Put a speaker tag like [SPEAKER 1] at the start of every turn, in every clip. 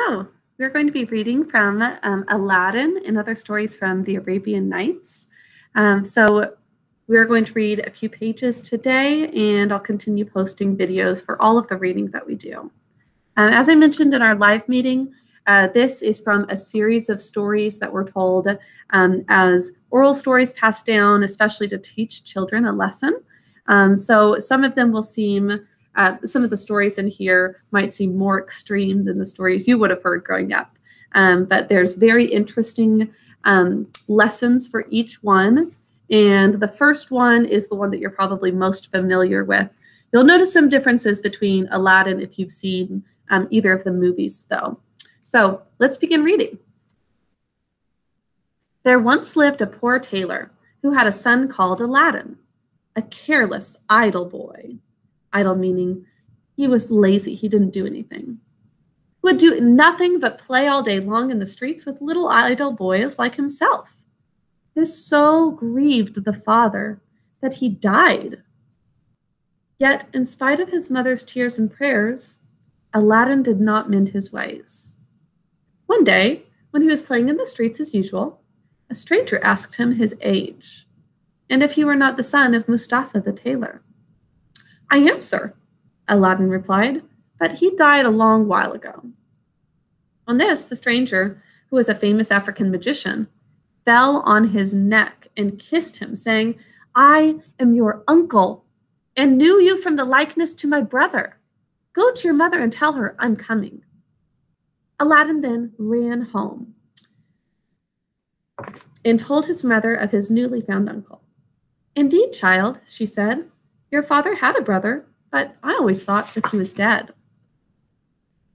[SPEAKER 1] So we're going to be reading from Aladdin and other stories from the Arabian Nights. So we're going to read a few pages today, and I'll continue posting videos for all of the reading that we do. As I mentioned in our live meeting, this is from a series of stories that were told as oral stories passed down, especially to teach children a lesson. So some of them will seem, some of the stories in here might seem more extreme than the stories you would have heard growing up. But there's very interesting lessons for each one. And the first one is the one that you're probably most familiar with. You'll notice some differences between Aladdin if you've seen either of the movies, though. So let's begin reading. There once lived a poor tailor who had a son called Aladdin, a careless, idle boy. Idle meaning he was lazy, he didn't do anything. Would do nothing but play all day long in the streets with little idle boys like himself. This so grieved the father that he died. Yet, in spite of his mother's tears and prayers, Aladdin did not mend his ways. One day, when he was playing in the streets as usual, a stranger asked him his age, and if he were not the son of Mustafa the tailor. I am, sir, Aladdin replied, but he died a long while ago. On this, the stranger, who was a famous African magician, fell on his neck and kissed him, saying, I am your uncle and knew you from the likeness to my brother. Go to your mother and tell her I'm coming. Aladdin then ran home and told his mother of his newly found uncle. Indeed, child, she said, your father had a brother, but I always thought that he was dead.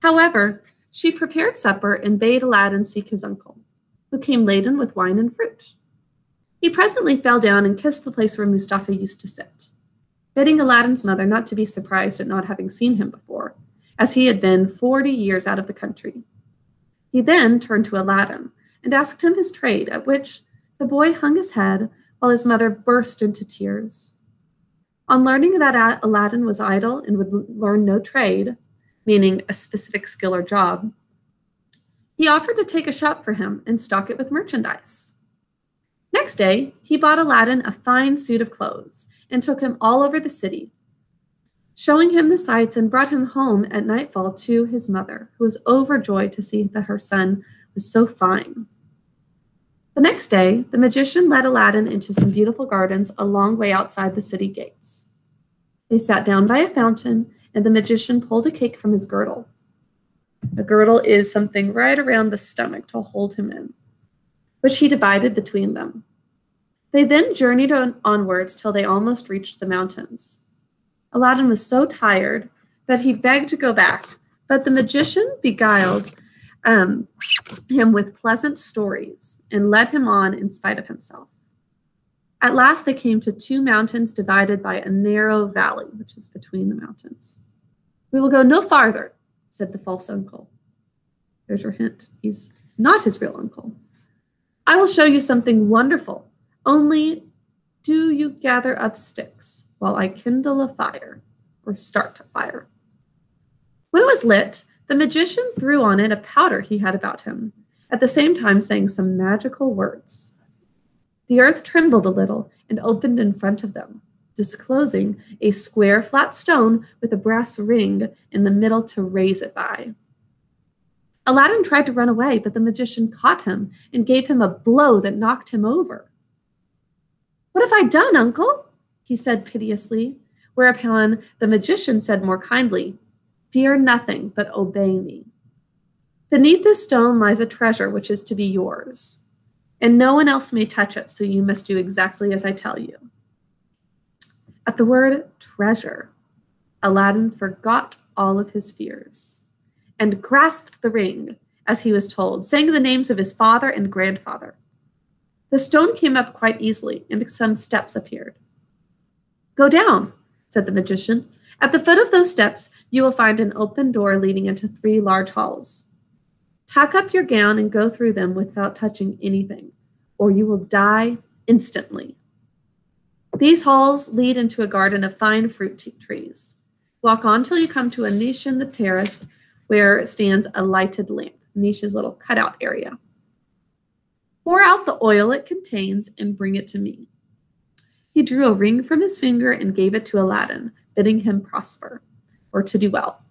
[SPEAKER 1] However, she prepared supper and bade Aladdin seek his uncle, who came laden with wine and fruit. He presently fell down and kissed the place where Mustafa used to sit, bidding Aladdin's mother not to be surprised at not having seen him before, as he had been 40 years out of the country. He then turned to Aladdin and asked him his trade, at which the boy hung his head while his mother burst into tears. On learning that Aladdin was idle and would learn no trade, meaning a specific skill or job, he offered to take a shop for him and stock it with merchandise. Next day, he bought Aladdin a fine suit of clothes and took him all over the city, showing him the sights, and brought him home at nightfall to his mother, who was overjoyed to see that her son was so fine. The next day, the magician led Aladdin into some beautiful gardens a long way outside the city gates. They sat down by a fountain, and the magician pulled a cake from his girdle. The girdle is something right around the stomach to hold him in, which he divided between them. They then journeyed onwards till they almost reached the mountains. Aladdin was so tired that he begged to go back, but the magician beguiled him with pleasant stories and led him on in spite of himself. At last they came to two mountains divided by a narrow valley, which is between the mountains. We will go no farther, said the false uncle. There's your hint. He's not his real uncle. I will show you something wonderful. Only do you gather up sticks while I kindle a fire, or start a fire. When it was lit, the magician threw on it a powder he had about him, at the same time saying some magical words. The earth trembled a little and opened in front of them, disclosing a square flat stone with a brass ring in the middle to raise it by. Aladdin tried to run away, but the magician caught him and gave him a blow that knocked him over. What have I done, uncle? He said piteously, whereupon the magician said more kindly, fear nothing, but obey me. Beneath this stone lies a treasure which is to be yours, and no one else may touch it, so you must do exactly as I tell you. At the word treasure, Aladdin forgot all of his fears and grasped the ring as he was told, saying the names of his father and grandfather. The stone came up quite easily, and some steps appeared. Go down, said the magician. At the foot of those steps, you will find an open door leading into 3 large halls. Tuck up your gown and go through them without touching anything, or you will die instantly. These halls lead into a garden of fine fruit trees. Walk on till you come to a niche in the terrace where stands a lighted lamp. Anish's little cutout area. Pour out the oil it contains and bring it to me. He drew a ring from his finger and gave it to Aladdin, bidding him prosper, or to do well.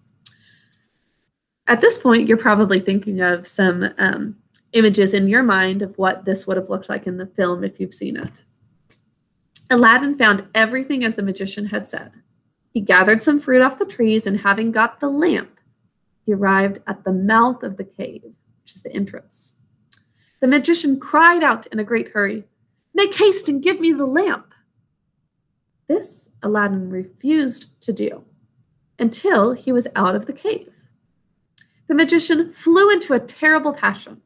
[SPEAKER 1] At this point, you're probably thinking of some images in your mind of what this would have looked like in the film if you've seen it. Aladdin found everything as the magician had said. He gathered some fruit off the trees, and having got the lamp, he arrived at the mouth of the cave, which is the entrance. The magician cried out in a great hurry, "Make haste and give me the lamp." This Aladdin refused to do until he was out of the cave. The magician flew into a terrible passion,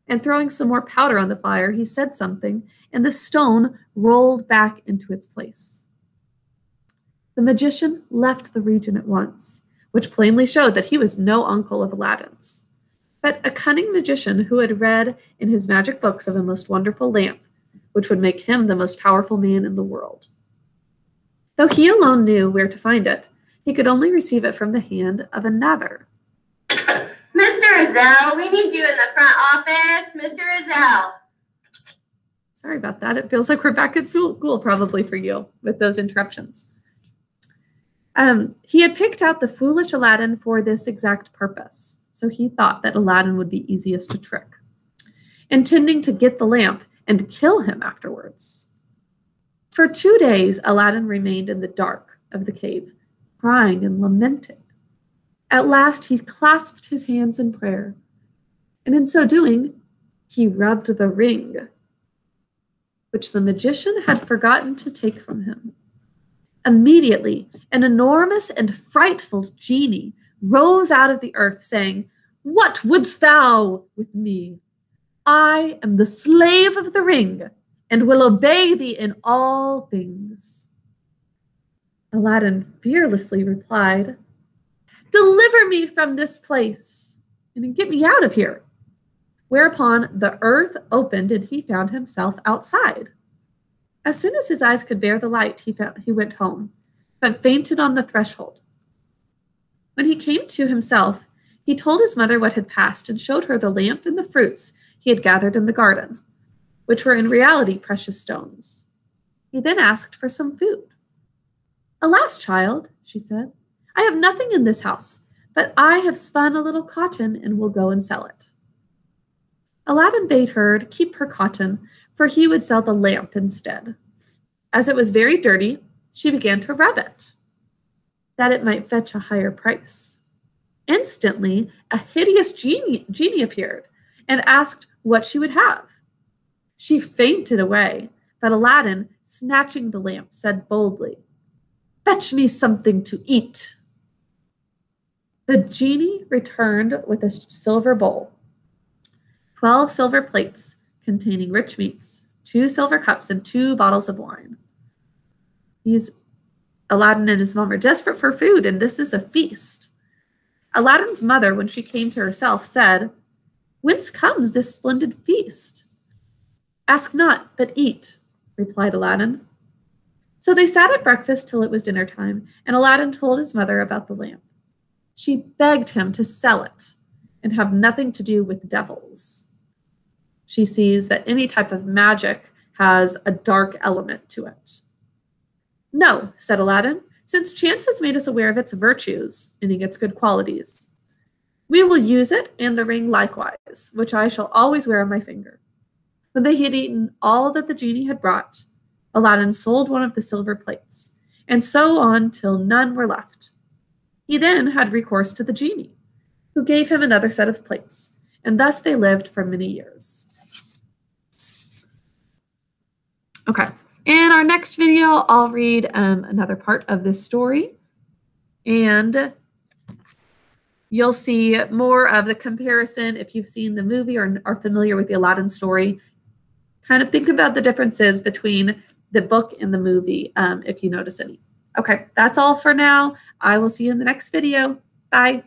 [SPEAKER 1] and throwing some more powder on the fire, he said something, and the stone rolled back into its place. The magician left the region at once, which plainly showed that he was no uncle of Aladdin's, but a cunning magician who had read in his magic books of a most wonderful lamp, which would make him the most powerful man in the world. Though he alone knew where to find it, he could only receive it from the hand of another.
[SPEAKER 2] Mr. Azell, we need you in the front office. Mr. Azell.
[SPEAKER 1] Sorry about that. It feels like we're back at school probably for you with those interruptions. He had picked out the foolish Aladdin for this exact purpose, so he thought that Aladdin would be easiest to trick, intending to get the lamp and kill him afterwards. For 2 days, Aladdin remained in the dark of the cave, crying and lamenting. At last, he clasped his hands in prayer, and in so doing, he rubbed the ring, which the magician had forgotten to take from him. Immediately, an enormous and frightful genie rose out of the earth, saying, "What wouldst thou with me? I am the slave of the ring, and will obey thee in all things." Aladdin fearlessly replied, "Deliver me from this place and get me out of here." Whereupon the earth opened and he found himself outside. As soon as his eyes could bear the light, he went home, but fainted on the threshold. When he came to himself, he told his mother what had passed and showed her the lamp and the fruits he had gathered in the garden, which were in reality precious stones. He then asked for some food. "Alas, child," she said, "I have nothing in this house, but I have spun a little cotton and will go and sell it." Aladdin bade her to keep her cotton, for he would sell the lamp instead. As it was very dirty, she began to rub it, that it might fetch a higher price. Instantly, a hideous genie appeared and asked what she would have. She fainted away, but Aladdin, snatching the lamp, said boldly, "Fetch me something to eat." The genie returned with a silver bowl, 12 silver plates containing rich meats, 2 silver cups, and 2 bottles of wine. Aladdin and his mom are desperate for food, and this is a feast. Aladdin's mother, when she came to herself, said, "Whence comes this splendid feast?" "Ask not, but eat," replied Aladdin. So they sat at breakfast till it was dinner time, and Aladdin told his mother about the lamp. She begged him to sell it and have nothing to do with devils. She sees that any type of magic has a dark element to it. "No," said Aladdin, "since chance has made us aware of its virtues, meaning its good qualities. We will use it and the ring likewise, which I shall always wear on my finger." When they had eaten all that the genie had brought, Aladdin sold one of the silver plates, and so on till none were left. He then had recourse to the genie, who gave him another set of plates, and thus they lived for many years. Okay, in our next video, I'll read another part of this story, and you'll see more of the comparison if you've seen the movie or are familiar with the Aladdin story. Kind of think about the differences between the book and the movie if you notice any. Okay, that's all for now. I will see you in the next video. Bye.